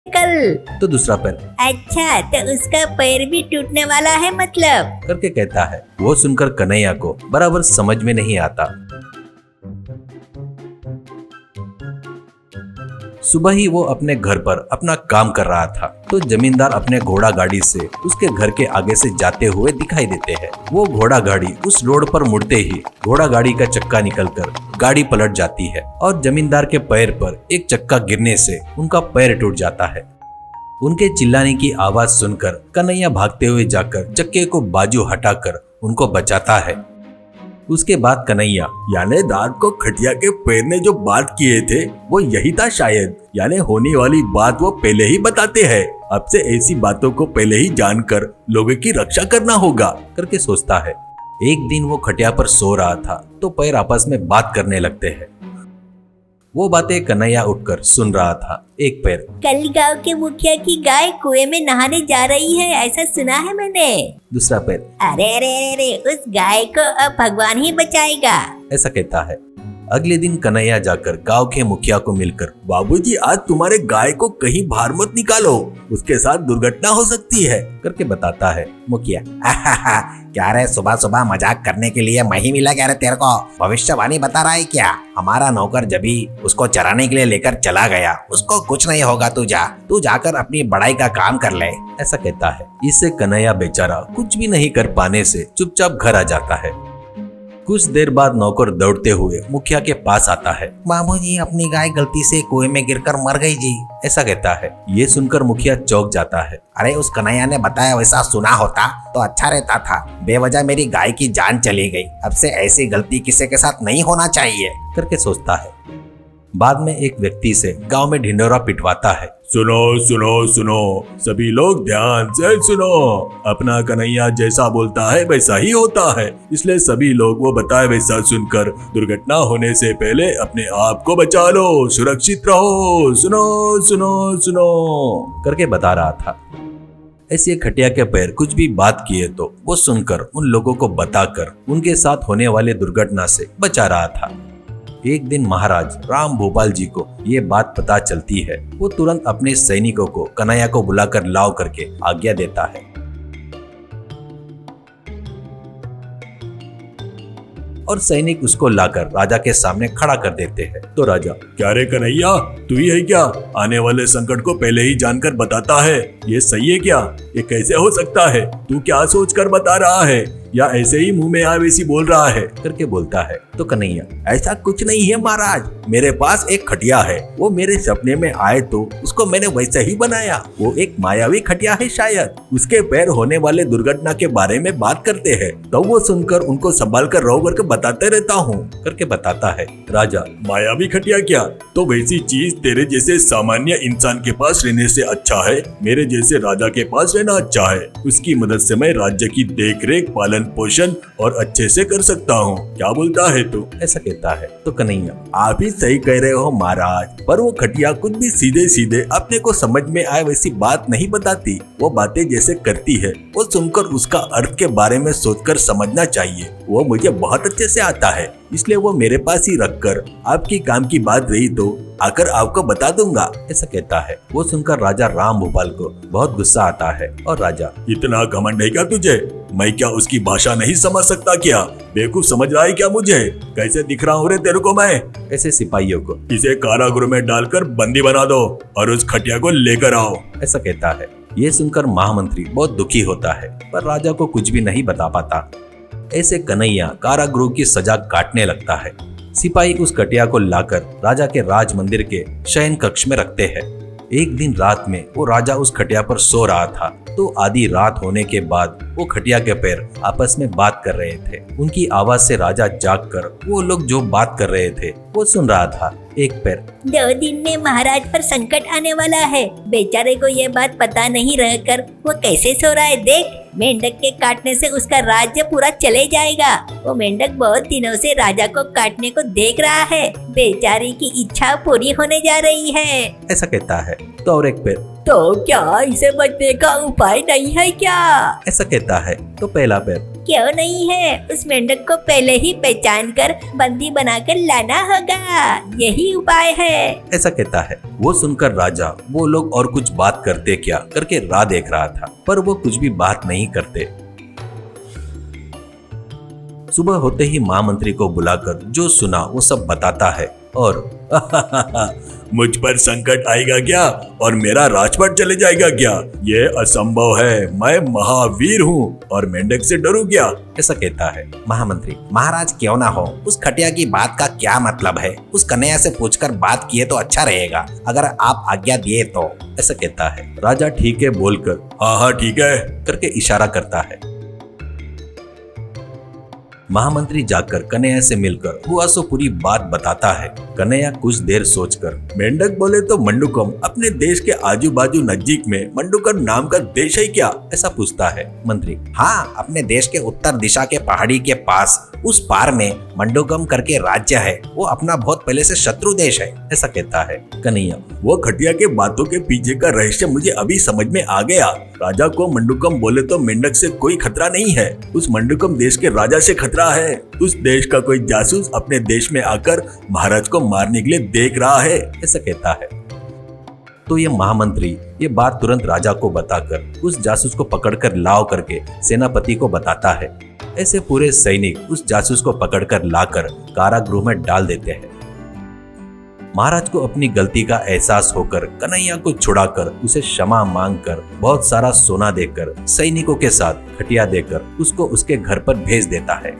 कल। तो दूसरा पैर अच्छा, तो उसका पैर भी टूटने वाला है मतलब। करके कहता है। वो सुनकर कन्हैया को बराबर समझ में नहीं आता। सुबह ही वो अपने घर पर अपना काम कर रहा था तो जमींदार अपने घोड़ा गाड़ी से उसके घर के आगे से जाते हुए दिखाई देते हैं। वो घोड़ा गाड़ी उस रोड पर मुड़ते ही घोड़ा गाड़ी का चक्का निकलकर गाड़ी पलट जाती है और जमींदार के पैर पर एक चक्का गिरने से उनका पैर टूट जाता है। उनके चिल्लाने की आवाज सुनकर कन्हैया भागते हुए जाकर चक्के को बाजू हटाकर उनको बचाता है। उसके बाद कन्हैया यानी रात को खटिया के पैर ने जो बात किए थे वो यही था शायद, यानी होने वाली बात वो पहले ही बताते हैं। अब से ऐसी बातों को पहले ही जानकर लोगों की रक्षा करना होगा करके सोचता है। एक दिन वो खटिया पर सो रहा था तो पैर आपस में बात करने लगते हैं। वो बातें कन्हैया उठकर सुन रहा था। एक पैर कल गांव के मुखिया की गाय कुएं में नहाने जा रही है, ऐसा सुना है मैंने। दूसरा पैर अरे अरे अरे, उस गाय को अब भगवान ही बचाएगा, ऐसा कहता है। अगले दिन कन्हैया जाकर गांव के मुखिया को मिलकर, बाबूजी आज तुम्हारे गाय को कहीं बाहर मत निकालो, उसके साथ दुर्घटना हो सकती है करके बताता है। मुखिया क्या रे, सुबह सुबह मजाक करने के लिए मैं ही मिला क्या रे तेरे को? भविष्यवाणी बता रहा है क्या? हमारा नौकर जब भी उसको चराने के लिए लेकर चला गया, उसको कुछ नहीं होगा, तू जाकर अपनी बड़ाई का काम कर ले, ऐसा कहता है। इससे कन्हैया बेचारा कुछ भी नहीं कर पाने से चुपचाप घर आ जाता है। कुछ देर बाद नौकर दौड़ते हुए मुखिया के पास आता है। बाबूजी अपनी गाय गलती से कुएं में गिरकर मर गई जी, ऐसा कहता है। ये सुनकर मुखिया चौंक जाता है। अरे उस कन्हैया ने बताया वैसा सुना होता तो अच्छा रहता था, बेवजह मेरी गाय की जान चली गई, अब से ऐसी गलती किसी के साथ नहीं होना चाहिए करके सोचता है। बाद में एक व्यक्ति से गांव में ढिंडोरा पिटवाता है। सुनो सुनो सुनो, सभी लोग ध्यान से सुनो, अपना कन्हैया जैसा बोलता है वैसा ही होता है, इसलिए सभी लोग वो बताए वैसा सुनकर दुर्घटना होने से पहले अपने आप को बचा लो, सुरक्षित रहो, सुनो सुनो सुनो करके बता रहा था। ऐसे खटिया के पैर कुछ भी बात किए तो वो सुनकर उन लोगों को बताकर उनके साथ होने वाले दुर्घटना से बचा रहा था। एक दिन महाराज राम भोपाल जी को ये बात पता चलती है। वो तुरंत अपने सैनिकों को कन्हैया को बुलाकर लाओ करके आज्ञा देता है और सैनिक उसको लाकर राजा के सामने खड़ा कर देते हैं। तो राजा, क्या रे कन्हैया, तू ही है क्या? आने वाले संकट को पहले ही जानकर बताता है, ये सही है क्या? ये कैसे हो सकता है? तू क्या सोच कर बता रहा है या ऐसे ही मुंह में आए वैसी बोल रहा है करके बोलता है। तो कन्हैया, ऐसा कुछ नहीं है महाराज, मेरे पास एक खटिया है, वो मेरे सपने में आए तो उसको मैंने वैसे ही बनाया, वो एक मायावी खटिया है, शायद उसके पैर होने वाले दुर्घटना के बारे में बात करते हैं, तो वो सुनकर उनको संभाल कर रहो करके बताते रहता हूँ करके बताता है। राजा, मायावी खटिया क्या? तो वैसी चीज तेरे जैसे सामान्य इंसान के पास रहने से अच्छा है मेरे जैसे राजा के पास रहना अच्छा है, उसकी मदद से मैं राज्य की देख रेख, पालन पोषण और अच्छे से कर सकता हूँ, क्या बोलता है तू? ऐसा कहता है। तो कन्हैया, आप ही सही कह रहे हो महाराज, पर वो खटिया कुछ भी सीधे सीधे अपने को समझ में आए वैसी बात नहीं बताती, वो बातें जैसे करती है वो सुनकर उसका अर्थ के बारे में सोचकर समझना चाहिए, वो मुझे बहुत अच्छे से आता है, इसलिए वो मेरे पास ही रखकर आपकी काम की बात रही तो आकर आपको बता दूंगा, ऐसा कहता है। वो सुनकर राजा राम भोपाल को बहुत गुस्सा आता है और राजा, इतना घमंड है क्या तुझे? मैं क्या उसकी भाषा नहीं समझ सकता क्या? बेवकूफ समझ रहा है क्या मुझे? कैसे दिख रहा हूँ रे तेरे को मैं? ऐसे सिपाहियों को, इसे कारागृह में डालकर बंदी बना दो और उस खटिया को लेकर आओ, ऐसा कहता है। ये सुनकर महामंत्री बहुत दुखी होता है पर राजा को कुछ भी नहीं बता पाता। ऐसे कन्हैया कारागृह की सजा काटने लगता है। सिपाही उस खटिया को लाकर राजा के राज मंदिर के शयन कक्ष में रखते हैं। एक दिन रात में वो राजा उस खटिया पर सो रहा था तो आधी रात होने के बाद वो खटिया के पैर आपस में बात कर रहे थे। उनकी आवाज से राजा जागकर वो लोग जो बात कर रहे थे वो सुन रहा था। एक पैर, 2 दिन में महाराज पर संकट आने वाला है, बेचारे को ये बात पता नहीं रहकर वो कैसे सो रहा है, देख मेंढक के काटने से उसका राज्य पूरा चले जाएगा, वो मेंढक बहुत दिनों से राजा को काटने को देख रहा है, बेचारे की इच्छा पूरी होने जा रही है, ऐसा कहता है। तो और एक पैर, तो क्या इसे बचने का उपाय नहीं है क्या, ऐसा कहता है। तो पहला पैर, क्यों नहीं है, उस मेंढक को पहले ही पहचान कर बंदी बनाकर लाना होगा, यही उपाय है। ऐसा कहता है। वो सुनकर राजा वो लोग और कुछ बात करते क्या करके राह देख रहा था, पर वो कुछ भी बात नहीं करते। सुबह होते ही महामंत्री को बुलाकर जो सुना वो सब बताता है और मुझ पर संकट आएगा क्या और मेरा राजपाट चले जाएगा क्या? ये असंभव है, मैं महावीर हूँ और मेंढक से डरूं क्या? ऐसा कहता है। महामंत्री, महाराज क्यों ना हो, उस खटिया की बात का क्या मतलब है? उस कन्हैया से पूछकर बात किए तो अच्छा रहेगा, अगर आप आज्ञा दिए तो। ऐसा कहता है। राजा ठीक है बोलकर हाँ ठीक है करके इशारा करता है। महामंत्री जाकर कन्हैया से मिलकर हुआ सो पूरी बात बताता है। कन्हैया कुछ देर सोचकर, मेंढक बोले तो मंडूकम अपने देश के आजू बाजू नजदीक में मंडूकम नाम का देश है क्या? ऐसा पूछता है। मंत्री, हाँ, अपने देश के उत्तर दिशा के पहाड़ी के पास उस पार में मंडूकम करके राज्य है, वो अपना बहुत पहले से शत्रु देश है। ऐसा कहता है। कन्हैया, वो खटिया के बातों के पीछे का रहस्य मुझे अभी समझ में आ गया। राजा को मंडूकम बोले तो मेंढक से कोई खतरा नहीं है, उस मंडूकम देश के राजा से खतरा है। उस देश का कोई जासूस अपने देश में आकर महाराज को मारने के लिए देख रहा है। ऐसा कहता है। तो ये महामंत्री ये बात तुरंत राजा को बताकर उस जासूस को पकड़कर लाओ करके सेनापति को बताता है। ऐसे पूरे सैनिक उस जासूस को पकड़कर लाकर कारागृह में डाल देते हैं। महाराज को अपनी गलती का एहसास होकर कन्हैया को छुड़ाकर उसे क्षमा मांगकर बहुत सारा सोना देकर सैनिकों के साथ खटिया देकर उसको उसके घर पर भेज देता है।